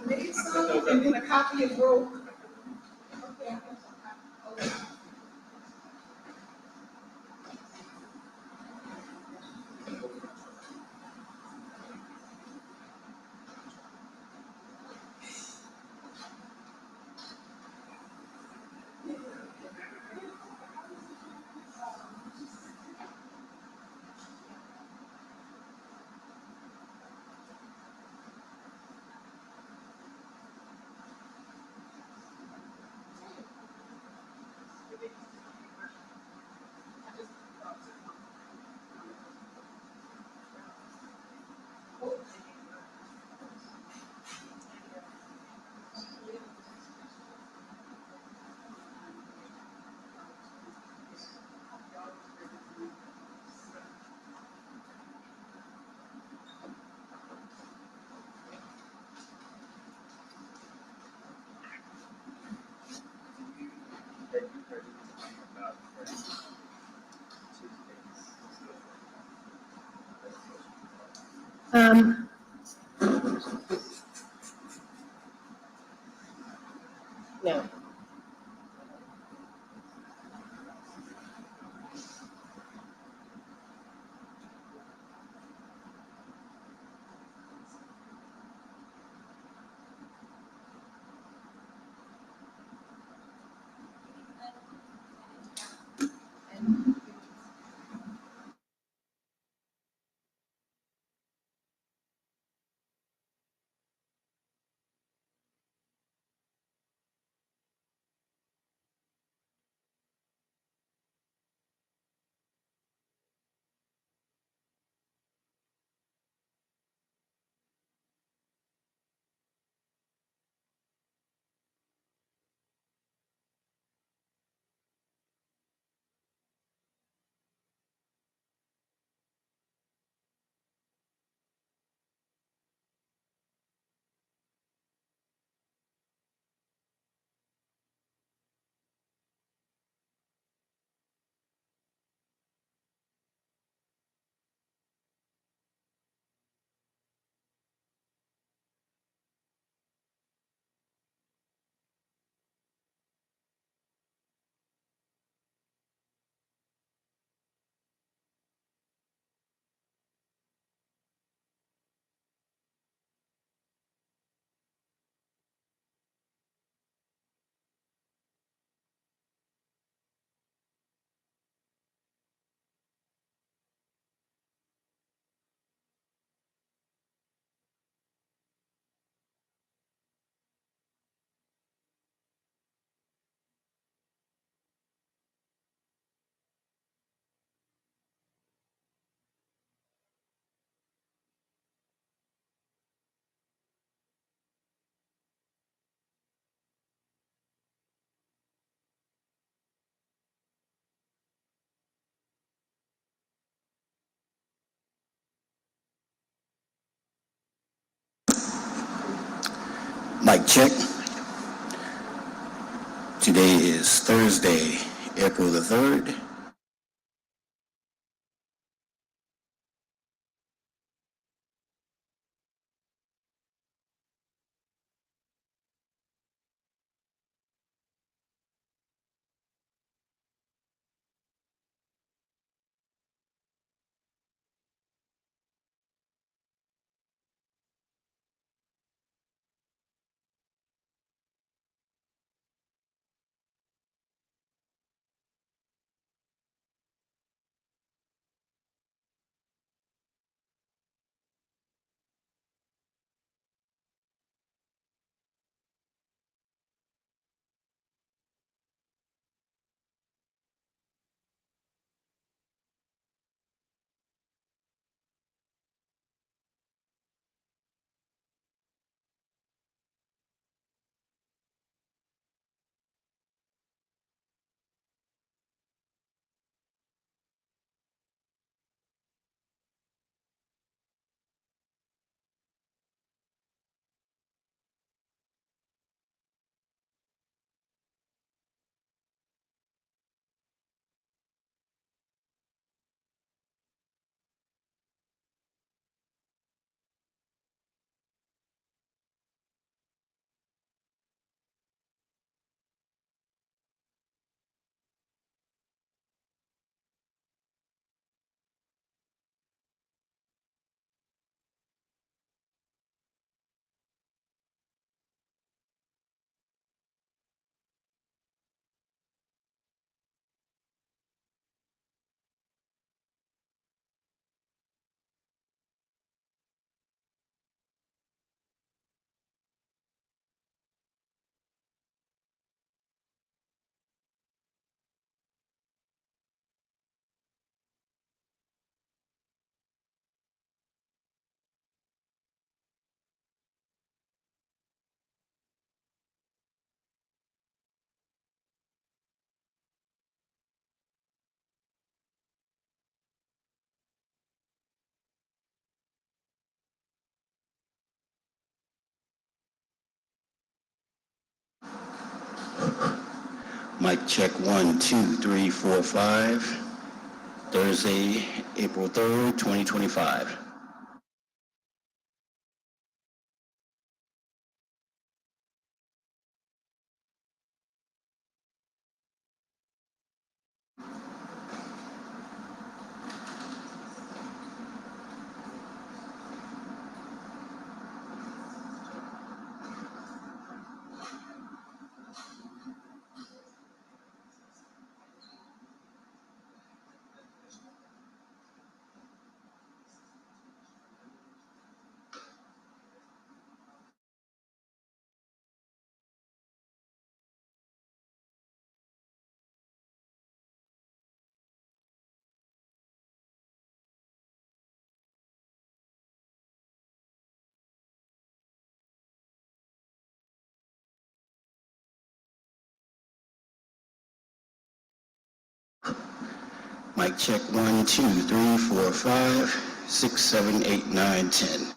made some, and then a copy is broke. Okay. Um, no. Mic check. Today is Thursday, April the 3rd. Mic check 1, 2, 3, 4, 5. Thursday, April 3rd, 2025. Mic check 1, 2, 3, 4, 5, 6, 7, 8, 9, 10.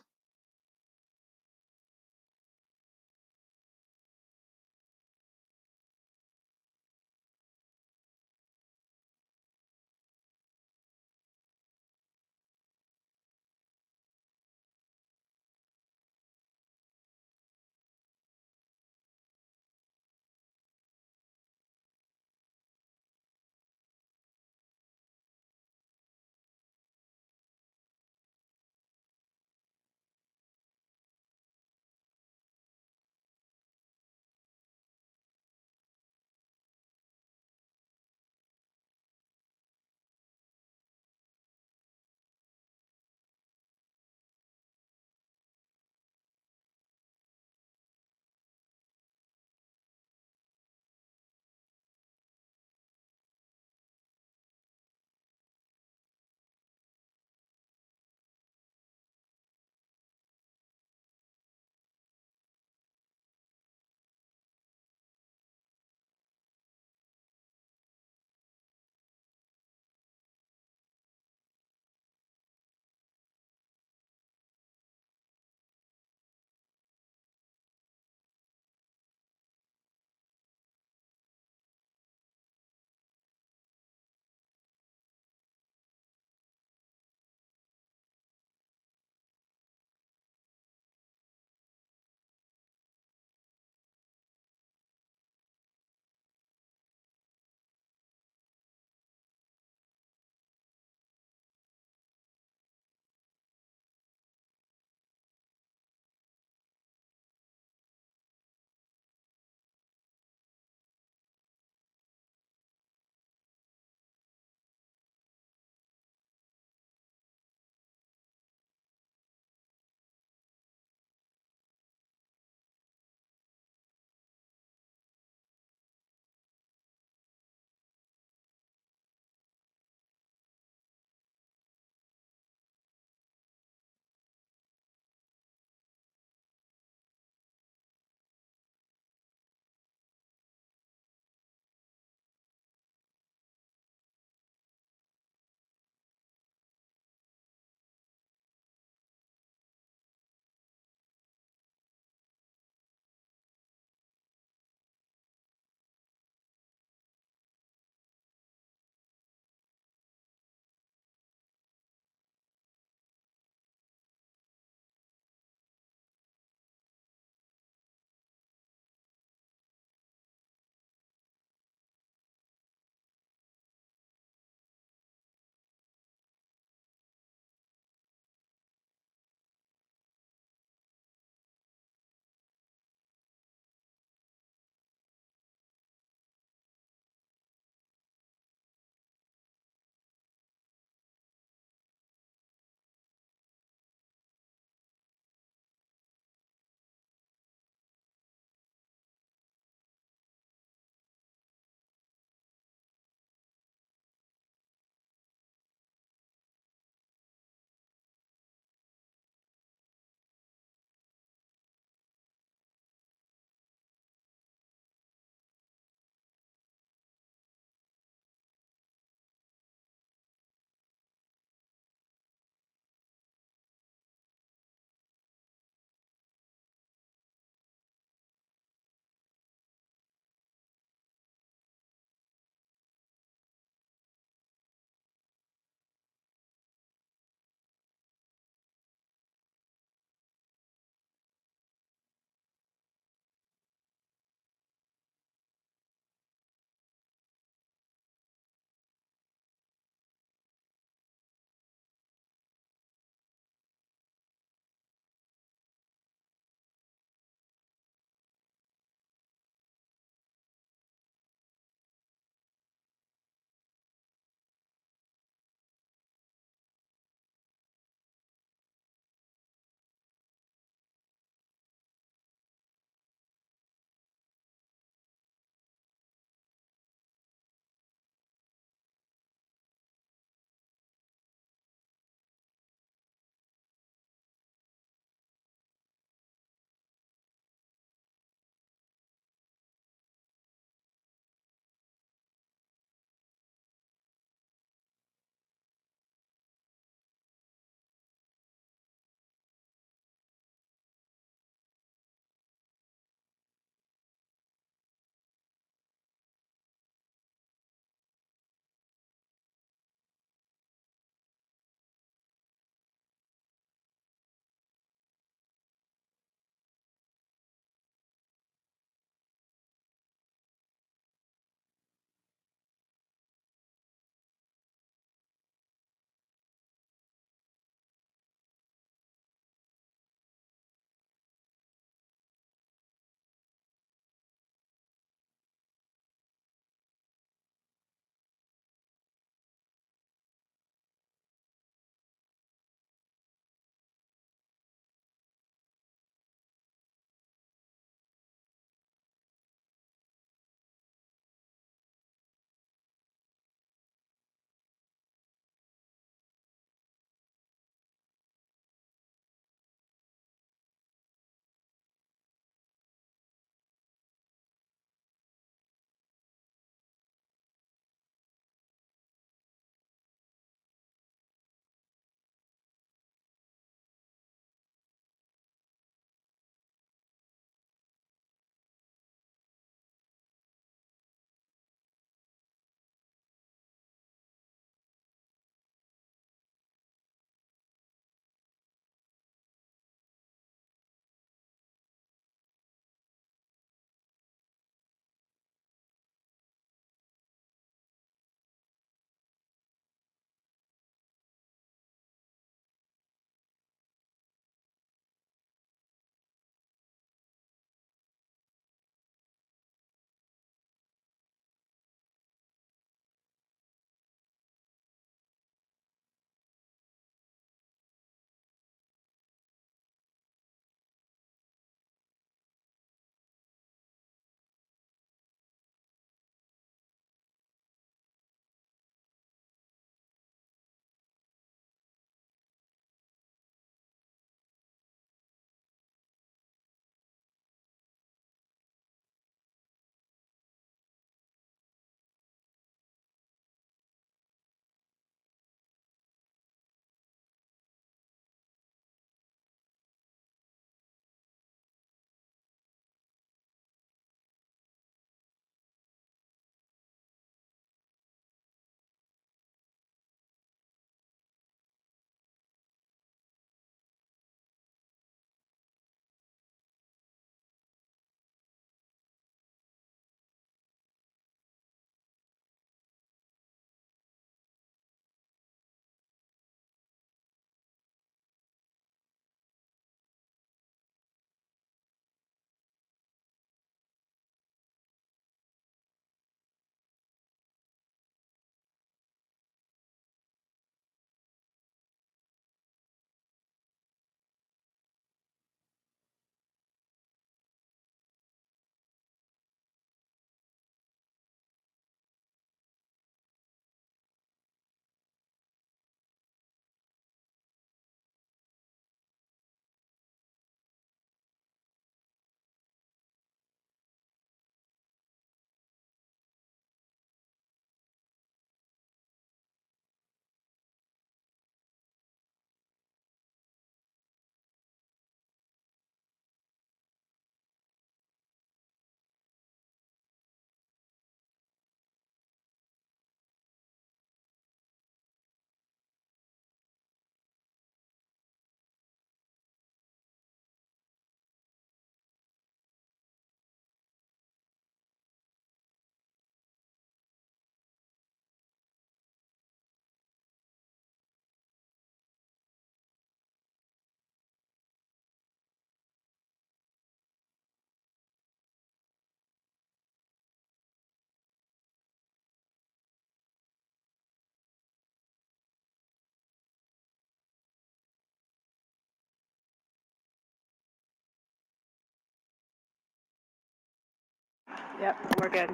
Yep, we're good.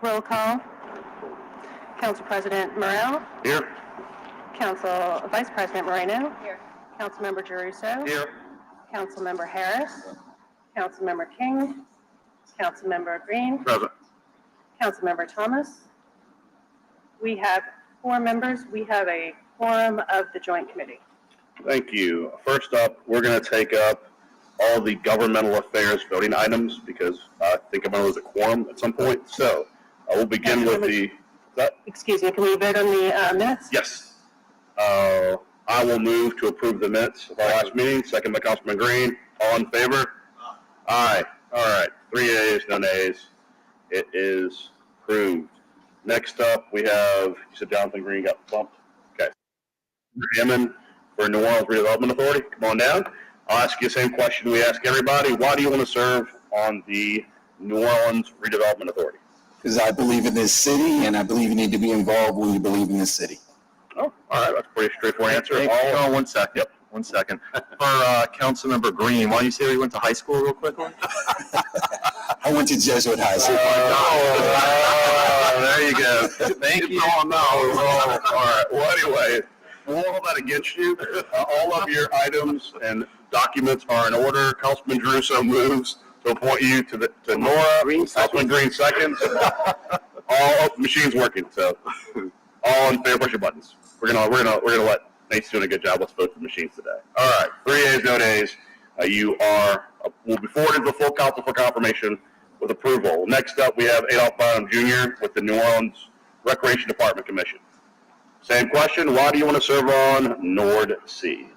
Roll call. Council President Morrell. Here. Council Vice President Moreno. Here. Councilmember Jeruso. Here. Councilmember Harris. Councilmember King. Councilmember Green. Present. Councilmember Thomas. We have 4 members. We have a quorum of the Joint Committee. Thank you. First up, we're going to take up all the governmental affairs voting items because I think I'm going to lose a quorum at some point. So I will begin with Excuse me, can we vote on the minutes? Yes. I will move to approve the minutes of our last meeting. Second by Councilman Green. All in favor? Aye. All right. 3 ayes, no nays. It is approved. Next up, we have, you said Jonathan Green got bumped? Okay. Hammond for New Orleans Redevelopment Authority. Come on down. I'll ask you the same question we ask everybody. Why do you want to serve on the New Orleans Redevelopment Authority? Because I believe in this city, and I believe you need to be involved when you believe in this city. Oh, all right. That's a pretty straightforward answer. Hold on 1 second. Yep. 1 second. For Councilmember Green, why don't you say where you went to high school real quickly? I went to Jesuit High School. There you go. Thank you. All right. Well, anyway, we'll hold that against you. All of your items and documents are in order. Councilman Jeruso moves to appoint you to Nora. Councilman Green seconds. All machines working. So, all in favor, push your buttons. We're gonna let Nate's doing a good job. Let's vote for the machines today. All right. 3 ayes, no nays. You will be forwarded to the full council for confirmation with approval. Next up, we have Adolph Bynum Jr. with the New Orleans Recreation Department Commission. Same question. Why do you want to serve on Nord C?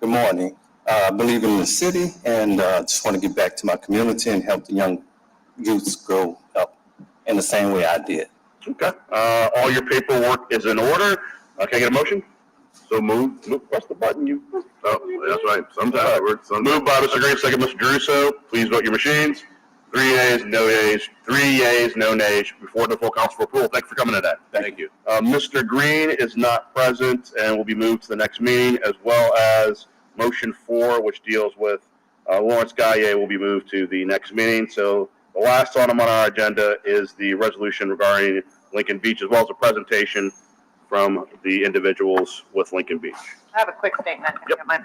Good morning. I believe in the city, and just want to get back to my community and help the young youths grow up in the same way I did. Okay. All your paperwork is in order. Can I get a motion? So move. Press the button. Oh, that's right. Sometimes it works. Moved by Mr. Green, second Mr. Jeruso. Please vote your machines. 3 yeas, no nays. 3 yeas, no nays. Before the full council for approval. Thanks for coming today. Thank you. Mr. Green is not present and will be moved to the next meeting, as well as motion 4, which deals with Lawrence Gaille, will be moved to the next meeting. So the last item on our agenda is the resolution regarding Lincoln Beach, as well as a presentation from the individuals with Lincoln Beach. I have a quick statement. If you don't mind.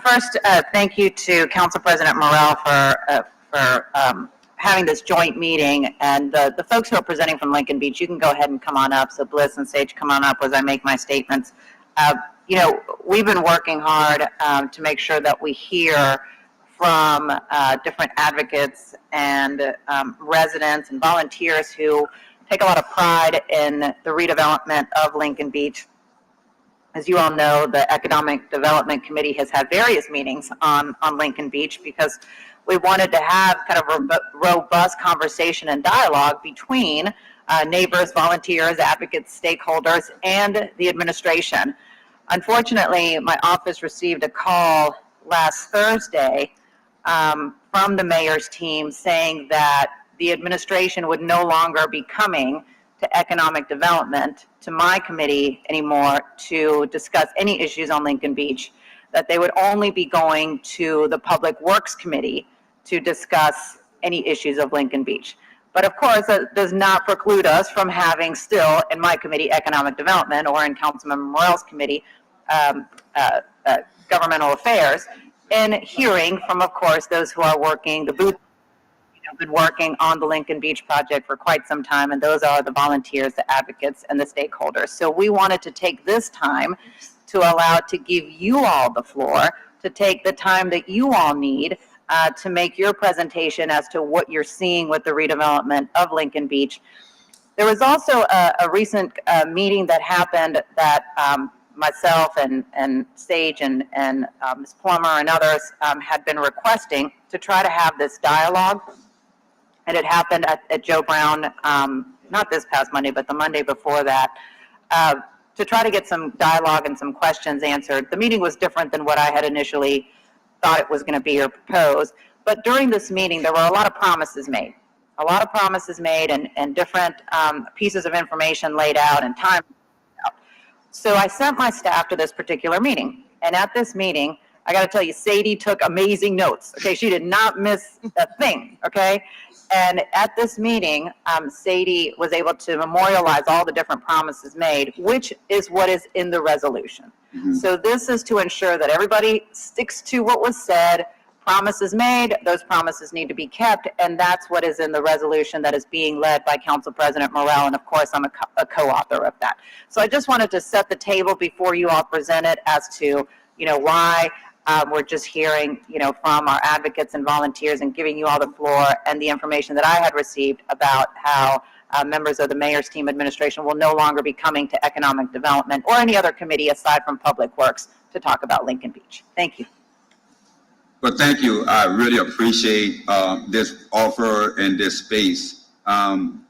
First, thank you to Council President Morrell for having this joint meeting, and the folks who are presenting from Lincoln Beach, you can go ahead and come on up. So Bliss and Sage, come on up as I make my statements. You know, we've been working hard to make sure that we hear from different advocates and residents and volunteers who take a lot of pride in the redevelopment of Lincoln Beach. As you all know, the Economic Development Committee has had various meetings on Lincoln Beach because we wanted to have kind of a robust conversation and dialogue between neighbors, volunteers, advocates, stakeholders, and the administration. Unfortunately, my office received a call last Thursday from the mayor's team saying that the administration would no longer be coming to economic development, to my committee anymore, to discuss any issues on Lincoln Beach, that they would only be going to the Public Works Committee to discuss any issues of Lincoln Beach. But of course, that does not preclude us from having still, in my committee, economic development, or in Councilmember Morrell's committee, governmental affairs, and hearing from, of course, those who are working, the booth, been working on the Lincoln Beach project for quite some time, and those are the volunteers, the advocates, and the stakeholders. So we wanted to take this time to allow to give you all the floor, to take the time that you all need to make your presentation as to what you're seeing with the redevelopment of Lincoln Beach. There was also a recent meeting that happened that myself and Sage and Ms. Plummer and others had been requesting to try to have this dialogue. And it happened at Joe Brown, not this past Monday, but the Monday before that, to try to get some dialogue and some questions answered. The meeting was different than what I had initially thought it was going to be or proposed. But during this meeting, there were a lot of promises made. And different pieces of information laid out and time. So I sent my staff to this particular meeting. And at this meeting, I got to tell you, Sadie took amazing notes. Okay, she did not miss a thing. Okay, and at this meeting, Sadie was able to memorialize all the different promises made, which is what is in the resolution. So this is to ensure that everybody sticks to what was said. Promises made, those promises need to be kept, and that's what is in the resolution that is being led by Council President Morrell, and of course, I'm a co-author of that. So I just wanted to set the table before you all present it as to, why we're just hearing, from our advocates and volunteers and giving you all the floor and the information that I had received about how members of the mayor's team administration will no longer be coming to economic development or any other committee aside from Public Works to talk about Lincoln Beach. Thank you. Well, thank you. I really appreciate this offer and this space.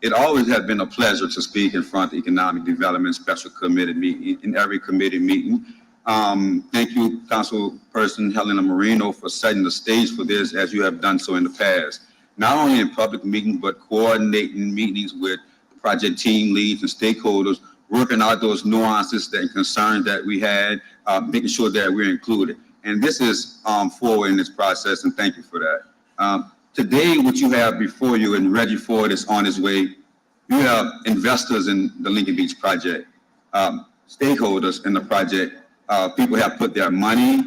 It always has been a pleasure to speak in front of the Economic Development Special Committee meeting, in every committee meeting. Thank you, Councilperson Helena Marino, for setting the stage for this as you have done so in the past. Not only in public meetings, but coordinating meetings with project team leads and stakeholders, working out those nuances and concerns that we had, making sure that we're included. And this is forward in this process, and thank you for that. Today, what you have before you, and Reggie Ford is on his way, you have investors in the Lincoln Beach project, stakeholders in the project. People have put their money,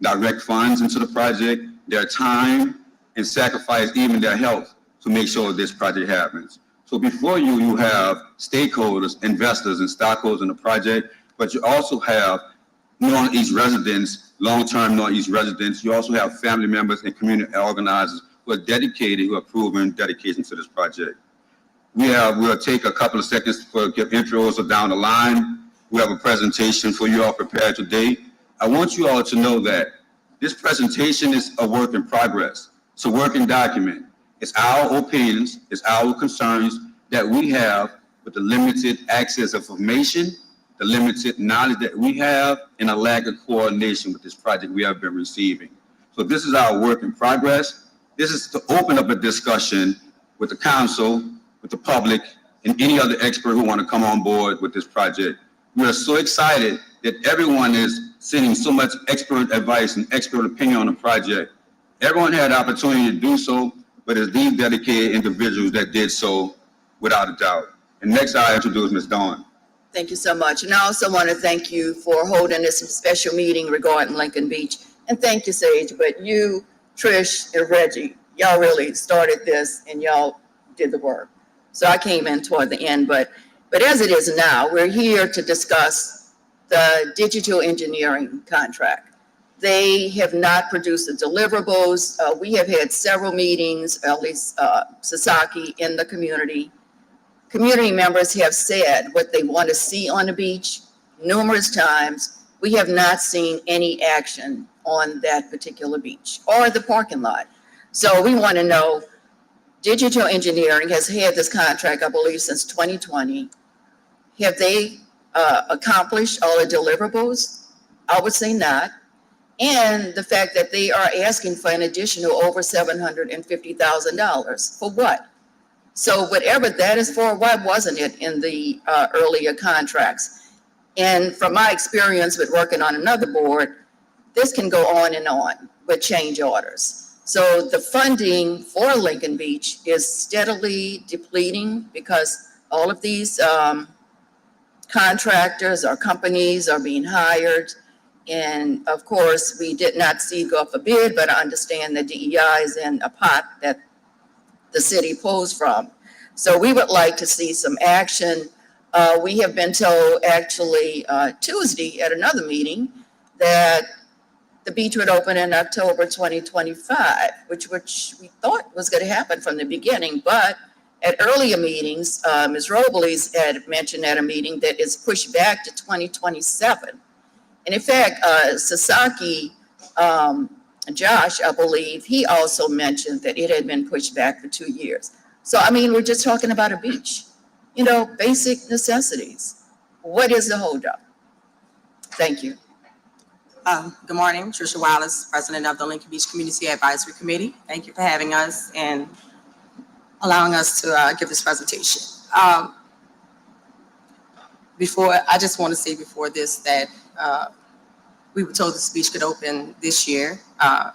direct funds into the project, their time, and sacrifice even their health to make sure this project happens. So before you, you have stakeholders, investors, and stockholders in the project, but you also have Northeast residents, long-term Northeast residents. You also have family members and community organizers who are dedicated, who have proven dedication to this project. We'll take a couple of seconds to give intros down the line. We have a presentation for you all prepared today. I want you all to know that this presentation is a work in progress. It's a working document. It's our opinions, it's our concerns that we have with the limited access of information, the limited knowledge that we have, and a lack of coordination with this project we have been receiving. So this is our work in progress. This is to open up a discussion with the council, with the public, and any other expert who want to come on board with this project. We are so excited that everyone is sending so much expert advice and expert opinion on the project. Everyone had the opportunity to do so, but it's these dedicated individuals that did so without a doubt. And next I introduce Ms. Dawn. Thank you so much. And I also want to thank you for holding this special meeting regarding Lincoln Beach. And thank you, Sage, but you, Trish, and Reggie, y'all really started this and y'all did the work. So I came in toward the end, but as it is now, we're here to discuss the digital engineering contract. They have not produced the deliverables. We have had several meetings, at least Sasaki in the community. Community members have said what they want to see on the beach numerous times. We have not seen any action on that particular beach or the parking lot. So we want to know, digital engineering has had this contract, I believe, since 2020. Have they accomplished all the deliverables? I would say not. And the fact that they are asking for an additional over $750,000 for what? So whatever that is for, why wasn't it in the earlier contracts? And from my experience with working on another board, this can go on and on with change orders. So the funding for Lincoln Beach is steadily depleting because all of these contractors or companies are being hired. And of course, we did not see go up a bid, but I understand the DEI is in a pot that the city pulls from. So we would like to see some action. We have been told actually Tuesday at another meeting that the beach would open in October 2025, which we thought was going to happen from the beginning. But at earlier meetings, Ms. Robles had mentioned at a meeting that it's pushed back to 2027. And in fact, Sasaki, Josh, I believe, he also mentioned that it had been pushed back for 2 years. So, I mean, we're just talking about a beach, basic necessities. What is the holdup? Thank you. Good morning, Tricia Wallace, President of the Lincoln Beach Community Advisory Committee. Thank you for having us and allowing us to give this presentation. I just want to say before this that we were told this beach could open this year. And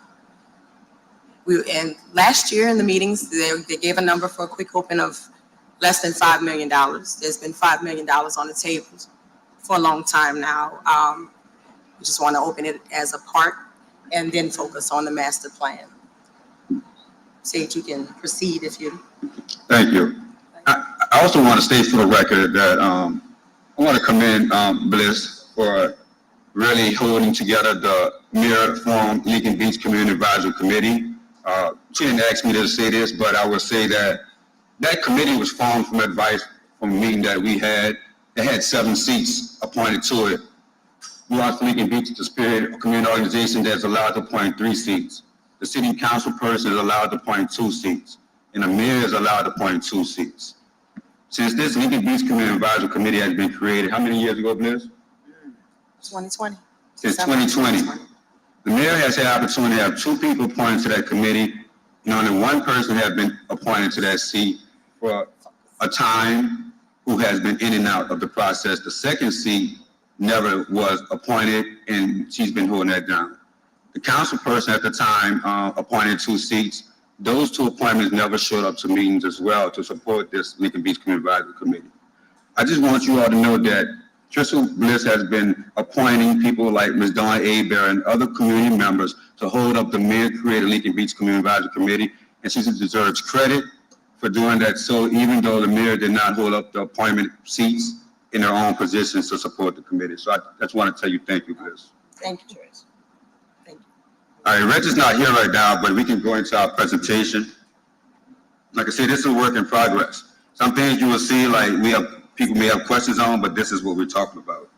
last year in the meetings, they gave a number for a quick open of less than $5 million. There's been $5 million on the table for a long time now. We just want to open it as a park and then focus on the master plan. Sage, you can proceed if you. Thank you. I also want to state for the record that I want to commend Bliss for really holding together the Mayor Forum Lincoln Beach Community Advisory Committee. She didn't ask me to say this, but I will say that that committee was formed from advice from a meeting that we had. It had 7 seats appointed to it. We also Lincoln Beach is the spirit community organization that's allowed to appoint 3 seats. The city council person is allowed to appoint 2 seats, and the mayor is allowed to appoint 2 seats. Since this Lincoln Beach Community Advisory Committee has been created, how many years ago, Bliss? 2020. Since 2020. The mayor has had the opportunity to have 2 people appointed to that committee, and only 1 person has been appointed to that seat for a time who has been in and out of the process. The second seat never was appointed, and she's been holding that down. The council person at the time appointed 2 seats. Those 2 appointments never showed up to meetings as well to support this Lincoln Beach Community Advisory Committee. I just want you all to know that Trisha Bliss has been appointing people like Ms. Dawn Abear and other community members to hold up the mayor-created Lincoln Beach Community Advisory Committee, and she deserves credit for doing that. So even though the mayor did not hold up the appointment seats in their own positions to support the committee. So I just want to tell you thank you, Bliss. Thank you, Trish. Thank you. All right, Reg is not here right now, but we can go into our presentation. Like I said, this is a work in progress. Some things you will see, like people may have questions on, but this is what we're talking about.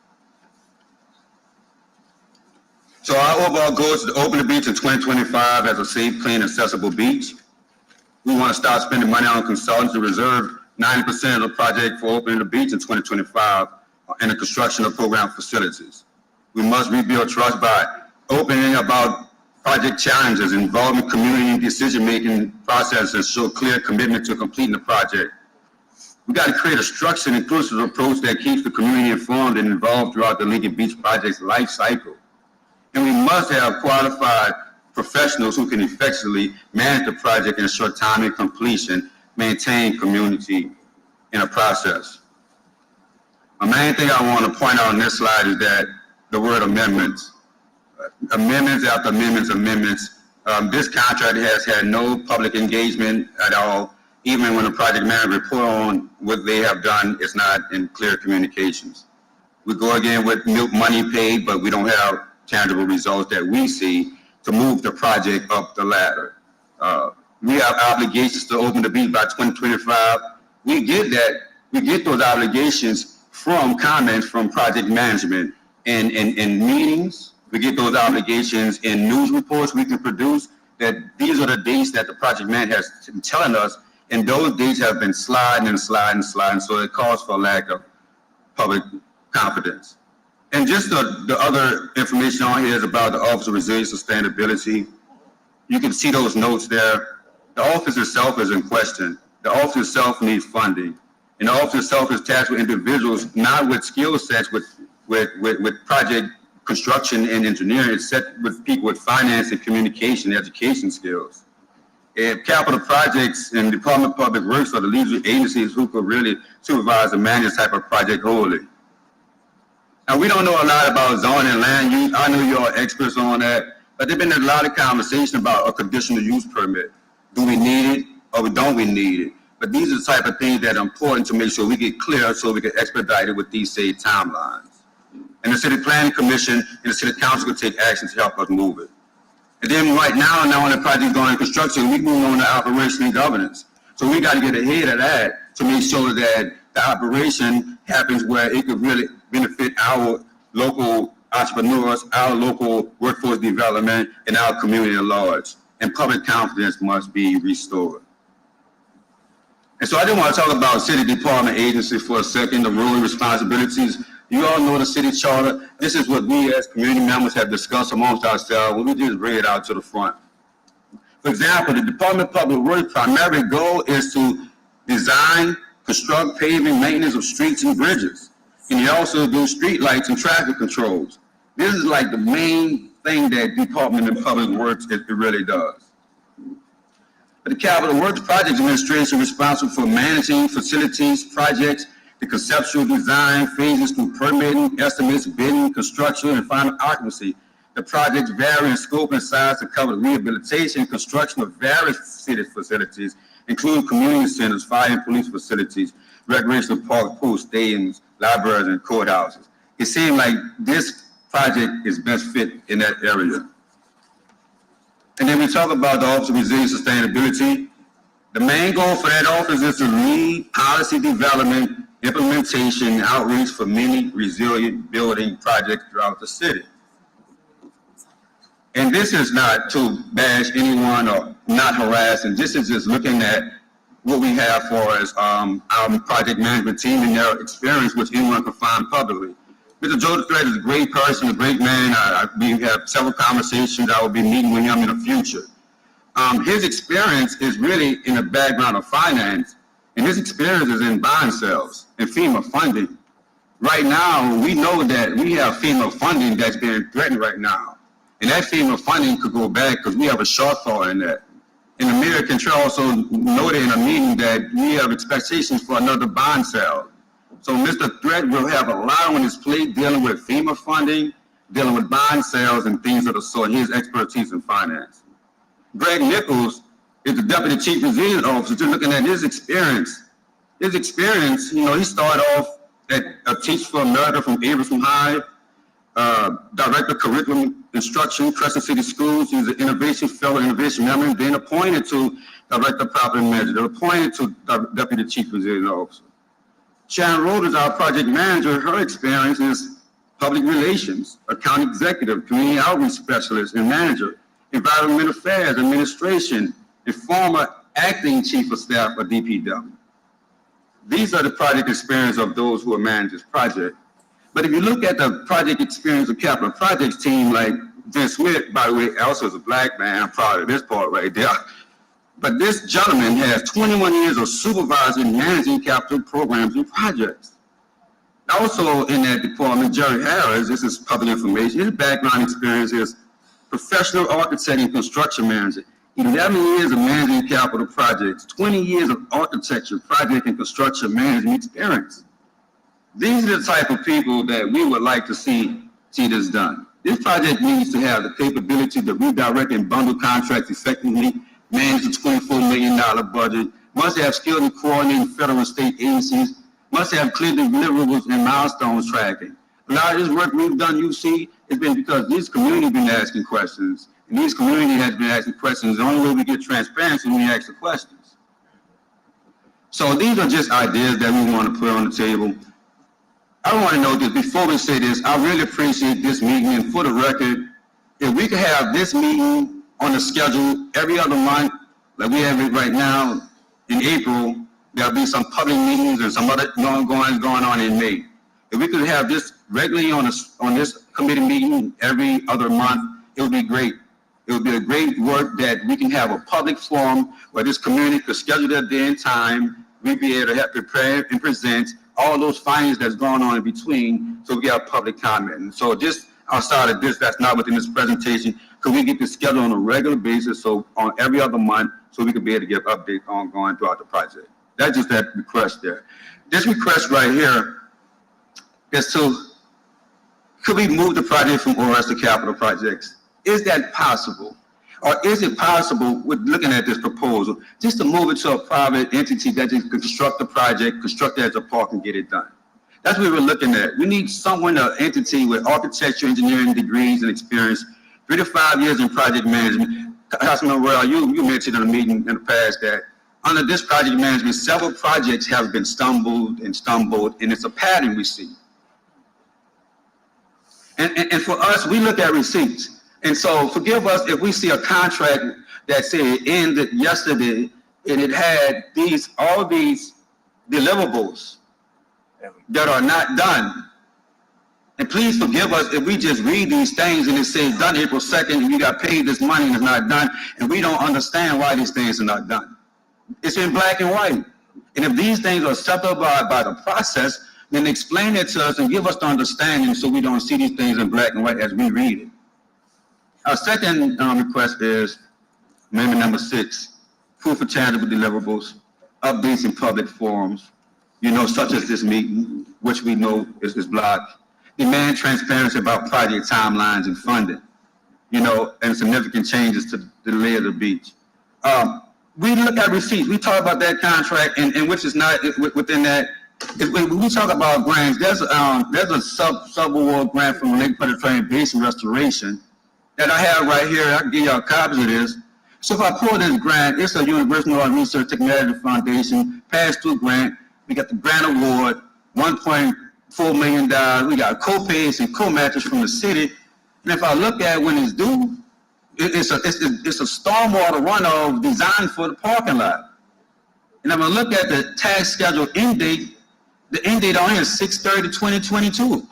So our overall goal is to open the beach in 2025 as a safe, clean, accessible beach. We want to start spending money on consultants to reserve 90% of the project for opening the beach in 2025 and the construction of program facilities. We must rebuild trust by opening about project challenges, involving community decision-making processes, and show clear commitment to completing the project. We got to create a structured, inclusive approach that keeps the community informed and involved throughout the Lincoln Beach project's life cycle. And we must have qualified professionals who can effectively manage the project in a short time and completion, maintain community in a process. A main thing I want to point out on this slide is that the word amendments. Amendments after amendments. This contract has had no public engagement at all. Even when the project manager report on what they have done, it's not in clear communications. We go again with money paid, but we don't have tangible results that we see to move the project up the ladder. We have obligations to open the beach by 2025. We get those obligations from comments from project management and meetings. We get those obligations in news reports we can produce that these are the dates that the project manager has been telling us, and those dates have been sliding, so it calls for a lack of public confidence. And just the other information on here is about the Office of Resilience and Sustainability. You can see those notes there. The office itself is in question. The office itself needs funding. And the office itself is tasked with individuals, not with skill sets, with project construction and engineering. It's set with people with finance and communication, education skills. If capital projects and Department of Public Works are the lead agencies who could really supervise and manage this type of project wholly. Now, we don't know a lot about zoning and land use. I know you're experts on that, but there's been a lot of conversation about a conditional use permit. Do we need it or don't we need it? But these are the type of things that are important to make sure we get clear so we can expedite it with these said timelines. And the City Planning Commission and the City Council can take action to help us move it. And then right now when the project's going in construction, we move on to operation and governance. So we got to get ahead of that to make sure that the operation happens where it could really benefit our local entrepreneurs, our local workforce development, and our community at large. And public confidence must be restored. And so I just want to talk about city department agency for a second, the role and responsibilities. You all know the city charter. This is what we as community members have discussed amongst ourselves. Well, we just bring it out to the front. For example, the Department of Public Works' primary goal is to design, construct, paving, maintenance of streets and bridges. And they also do street lights and traffic controls. This is like the main thing that Department of Public Works, it really does. The Capital Works Project Administration is responsible for managing facilities, projects, the conceptual design phases through permitting, estimates, bidding, construction, and final occupancy. The projects vary in scope and size to cover rehabilitation and construction of various city facilities, including community centers, fire and police facilities, recreational parks, pools, stadiums, libraries, and courthouses. It seemed like this project is best fit in that area. And then we talk about the Office of Resilience and Sustainability. The main goal for that office is to lead policy development, implementation, and outreach for many resilient building projects throughout the city. And this is not to bash anyone or not harass, and this is just looking at what we have for as our project management team and their experience, which anyone can find publicly. Mr. Joe DeThread is a great person, a great man. We have several conversations. I will be meeting with him in the future. His experience is really in the background of finance, and his experience is in bond sales and FEMA funding. Right now, we know that we have FEMA funding that's being threatened right now. And that FEMA funding could go back because we have a shortfall in that. And the mayor Cantrell also noted in a meeting that we have expectations for another bond sale. So Mr. Thread will have a lot on his plate dealing with FEMA funding, dealing with bond sales and things of the sort. His expertise in finance. Greg Nichols is the Deputy Chief Resilience Officer. Just looking at his experience, you know, he started off at Teach for America from Abraham High, Director of Curriculum Instruction, Crescent City Schools. He's an Innovation Fellow, Innovation Member, and then appointed to Director of Property Management, appointed to Deputy Chief Resilience Officer. Sharon Rhodes is our project manager. Her experience is public relations, account executive, community outreach specialist and manager, environmental affairs, administration, and former acting chief of staff of DPW. These are the project experience of those who are managing this project. But if you look at the project experience of capital projects team, like Vince Smith, by the way, also is a black man, I'm proud of this part right there. But this gentleman has 21 years of supervising and managing capital programs and projects. Also in that department, Jerry Harris, this is public information, his background experience is professional architect and construction manager, 11 years of managing capital projects, 20 years of architecture, project and construction management experience. These are the type of people that we would like to see this done. This project needs to have the capability to redirect and bundle contracts effectively, manage the $24 million budget, must have skilled and coordinating federal and state agencies, must have clear deliverables and milestones tracking. A lot of this work we've done, you see, has been because these communities have been asking questions, and these communities have been asking questions. The only way we get transparency is when we ask the questions. So these are just ideas that we want to put on the table. I want to know that before we say this, I really appreciate this meeting, and for the record, if we could have this meeting on the schedule every other month, like we have it right now in April, there'll be some public meetings and some other ongoings going on in May. If we could have this regularly on this committee meeting every other month, it would be great. It would be a great work that we can have a public forum where this community could schedule their day and time. We'd be able to have prepare and present all those findings that's going on in between, so we get public comment. And so this, outside of this, that's not within this presentation, could we get this scheduled on a regular basis, so on every other month, so we could be able to give updates ongoing throughout the project. That's just that request there. This request right here is to, could we move the project from ORS to capital projects? Is that possible? Or is it possible, with looking at this proposal, just to move it to a private entity that can construct the project, construct it as a park and get it done? That's what we're looking at. We need someone, an entity with architecture, engineering degrees and experience, 3 to 5 years in project management. Councilman Royal, you mentioned in a meeting in the past that under this project management, several projects have been stumbled, and it's a pattern we see. And for us, we look at receipts. And so forgive us if we see a contract that said ended yesterday and it had all these deliverables that are not done. And please forgive us if we just read these things and it says done April 2nd and we got paid this money and it's not done, and we don't understand why these things are not done. It's in black and white. And if these things are acceptable by the process, then explain it to us and give us the understanding so we don't see these things in black and white as we read it. Our second request is amendment number 6, proof of tangible deliverables, updates in public forums, such as this meeting, which we know is blocked. Demand transparency about project timelines and funding, and significant changes to the lay of the beach. We look at receipts. We talk about that contract, and which is not within that. When we talk about grants, there's a sub-award grant from Lake Mediterranean Basin Restoration that I have right here. I can give y'all copies of this. So if I pull this grant, it's a University of New Orleans Research Technology Foundation pass-through grant. We got the grant award, $1.4 million. We got co-pays and co-matches from the city. And if I look at when it's due, it's a stormwater runoff designed for the parking lot. And I'm gonna look at the tax schedule end date. The end date on here is 6/30/2022.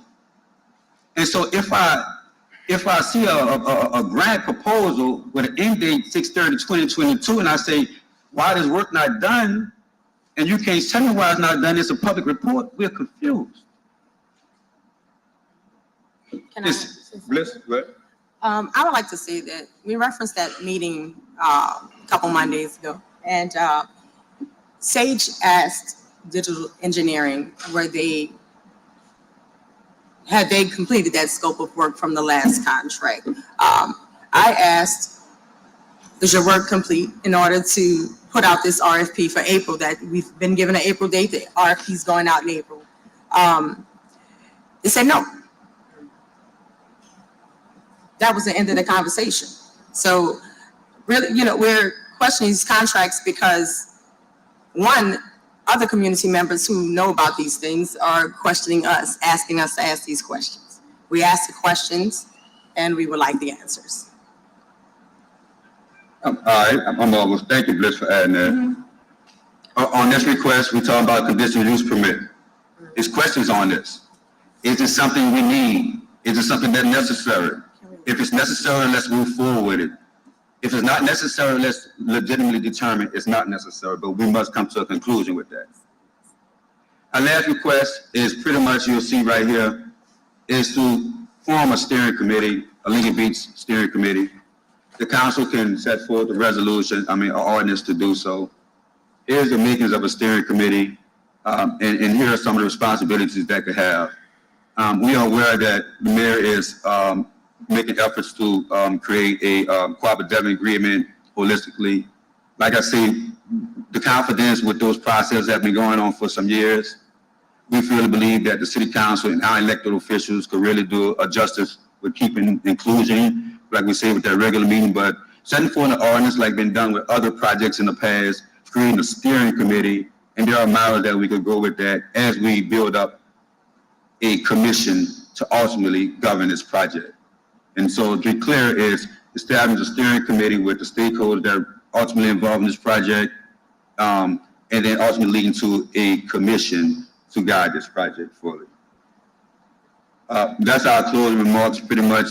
And so if I see a grant proposal with an end date 6/30/2022, and I say, why is work not done? And you can't tell me why it's not done. It's a public report. We're confused. Can I? Bliss, what? I would like to say that we referenced that meeting a couple Mondays ago, and Sage asked Digital Engineering where had they completed that scope of work from the last contract. I asked, is your work complete, in order to put out this RFP for April, that we've been given an April date, the RFP's going out in April. They said no. That was the end of the conversation. So really, we're questioning these contracts because, one, other community members who know about these things are questioning us, asking us to ask these questions. We ask the questions and we would like the answers. All right, I'm almost. Thank you, Bliss, for adding that. On this request, we talk about conditional use permit. There's questions on this. Is it something we need? Is it something that's necessary? If it's necessary, let's move forward with it. If it's not necessary, let's legitimately determine it's not necessary, but we must come to a conclusion with that. Our last request is pretty much, you'll see right here, is to form a steering committee, a Lincoln Beach steering committee. The council can set forth a resolution, an ordinance to do so. Here's the makings of a steering committee, and here are some of the responsibilities that could have. We are aware that the mayor is making efforts to create a cooperative agreement holistically. Like I say, the confidence with those processes have been going on for some years. We fully believe that the city council and our elected officials could really do a justice with keeping inclusion, like we say with that regular meeting, but setting forth an ordinance like been done with other projects in the past, creating a steering committee, and there are miles that we could go with that as we build up a commission to ultimately govern this project. And so to be clear is establishing a steering committee with the stakeholders that are ultimately involved in this project, and then ultimately leading to a commission to guide this project fully. That's our closing remarks, pretty much.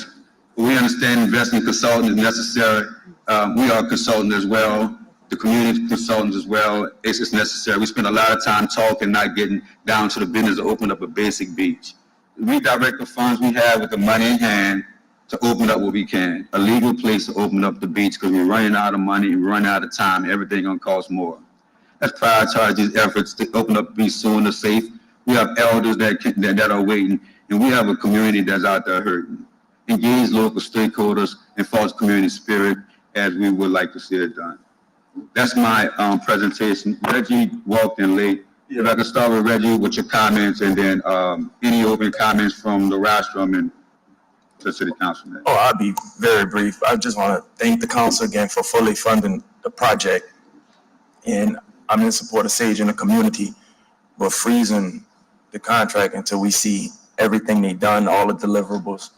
We understand investing in consultants is necessary. We are consultants as well. The community consultants as well. It's necessary. We spend a lot of time talking, not getting down to the business of opening up a basic beach. We direct the funds we have with the money in hand to open up what we can. A legal place to open up the beach, because we're running out of money, we're running out of time, everything gonna cost more. Let's prioritize these efforts to open up the beach soon and safe. We have elders that are waiting, and we have a community that's out there hurting. Engage local stakeholders and foster community spirit as we would like to see it done. That's my presentation. Reggie walked in late. If I could start with Reggie with your comments, and then any open comments from the rostrum and the city councilman. Oh, I'll be very brief. I just want to thank the council again for fully funding the project. And I'm in support of Sage and the community, but freezing the contract until we see everything they've done, all the deliverables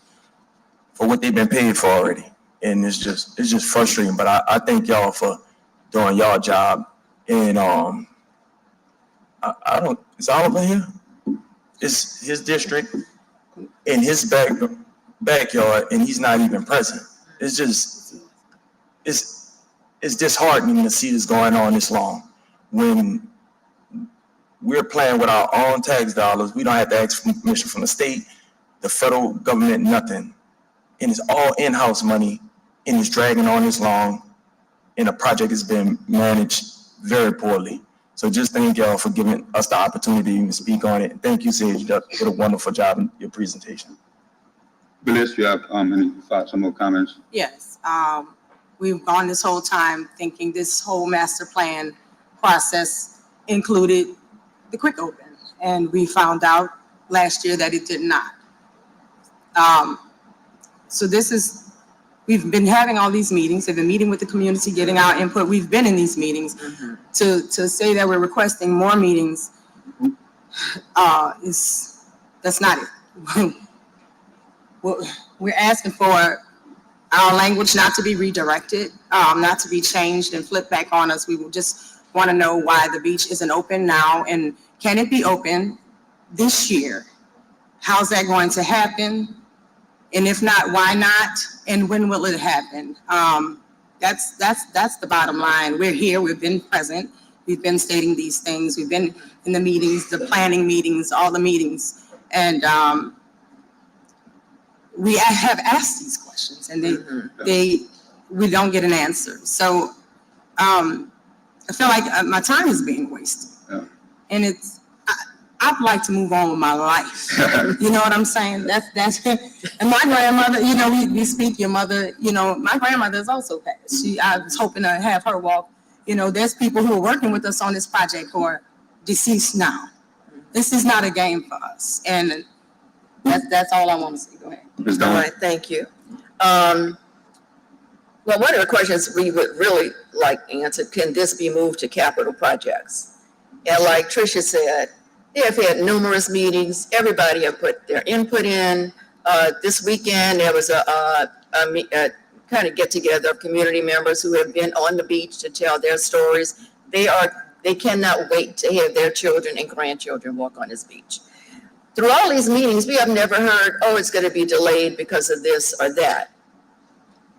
for what they've been paid for already. And it's just frustrating, but I thank y'all for doing y'all job. And I don't, is Oliver here? It's his district in his backyard, and he's not even present. It's just, it's disheartening to see this going on this long when we're playing with our own tax dollars. We don't have to ask for permission from the state, the federal government, nothing. And it's all in-house money, and it's dragging on this long, and the project has been managed very poorly. So just thank y'all for giving us the opportunity to speak on it. And thank you, Sage, you did a wonderful job in your presentation. Bliss, you have some more comments? Yes, we've gone this whole time thinking this whole master plan process included the quick open, and we found out last year that it did not. So we've been having all these meetings, they've been meeting with the community, getting our input. We've been in these meetings. To say that we're requesting more meetings, that's not it. We're asking for our language not to be redirected, not to be changed and flipped back on us. We will just want to know why the beach isn't open now, and can it be open this year? How's that going to happen? And if not, why not? And when will it happen? That's the bottom line. We're here, we've been present, we've been stating these things, we've been in the meetings, the planning meetings, all the meetings. And we have asked these questions, and we don't get an answer. So I feel like my time is being wasted. Yeah. And I'd like to move on with my life. You know what I'm saying? That's and my grandmother, we speak your mother, my grandmother is also passed. I was hoping to have her walk. There's people who are working with us on this project who are deceased now. This is not a game for us. And that's all I want to say. Go ahead. All right, thank you. Well, one of the questions we would really like answered, can this be moved to capital projects? And like Tricia said, they have had numerous meetings. Everybody have put their input in. This weekend, there was a kind of get together of community members who have been on the beach to tell their stories. They cannot wait to have their children and grandchildren walk on this beach. Through all these meetings, we have never heard, oh, it's going to be delayed because of this or that.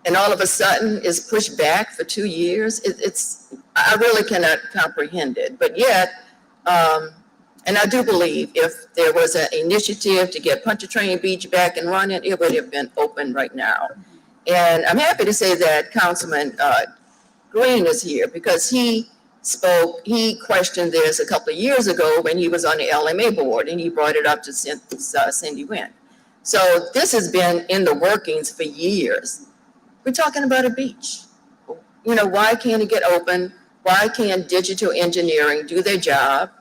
And all of a sudden it's pushed back for 2 years. I really cannot comprehend it. But yet, and I do believe if there was an initiative to get Pontchartrain Beach back and running, it would have been open right now. And I'm happy to say that Councilman Green is here because he questioned this a couple of years ago when he was on the LMA board, and he brought it up to Cindy Wynn. So this has been in the workings for years. We're talking about a beach. Why can't it get open? Why can't digital engineering do their job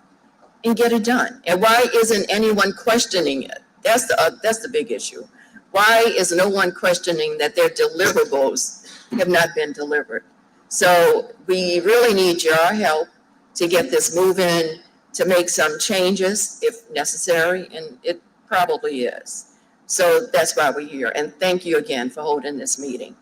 and get it done? And why isn't anyone questioning it? That's the big issue. Why is no one questioning that their deliverables have not been delivered? So we really need your help to get this moving, to make some changes if necessary, and it probably is. So that's why we're here. And thank you again for holding this meeting.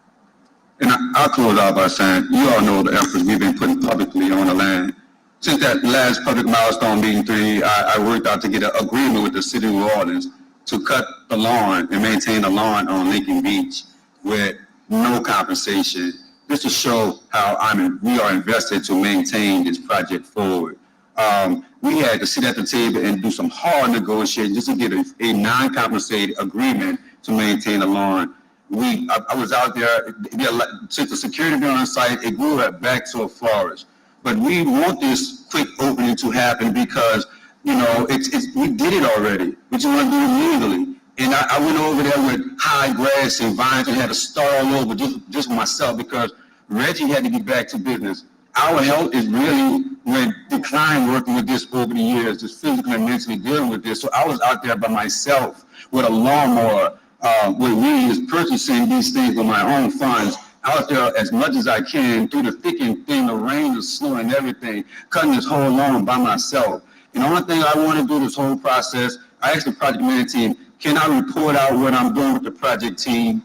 And I'll close out by saying, you all know the efforts we've been putting publicly on the land. Since that last public milestone meeting 3, I worked out to get an agreement with the city of New Orleans to cut the lawn and maintain the lawn on Lincoln Beach with no compensation, just to show how we are invested to maintain this project forward. We had to sit at the table and do some hard negotiating just to get a non-compensated agreement to maintain the lawn. I was out there, since the security been on site, it grew back to a forest. But we want this quick opening to happen because, we did it already. We just want to do it legally. And I went over there with high grass and vines and had to start all over just myself because Reggie had to get back to business. Our health is really went decline working with this over the years, just physically and mentally dealing with this. So I was out there by myself with a lawnmower, with weeds, purchasing these things with my own funds, out there as much as I can through the thick and thin, the rain, the snow and everything, cutting this whole lawn by myself. And the only thing I want to do this whole process, I asked the project management team, can I report out what I'm doing with the project team?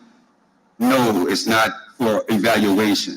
No, it's not for evaluation.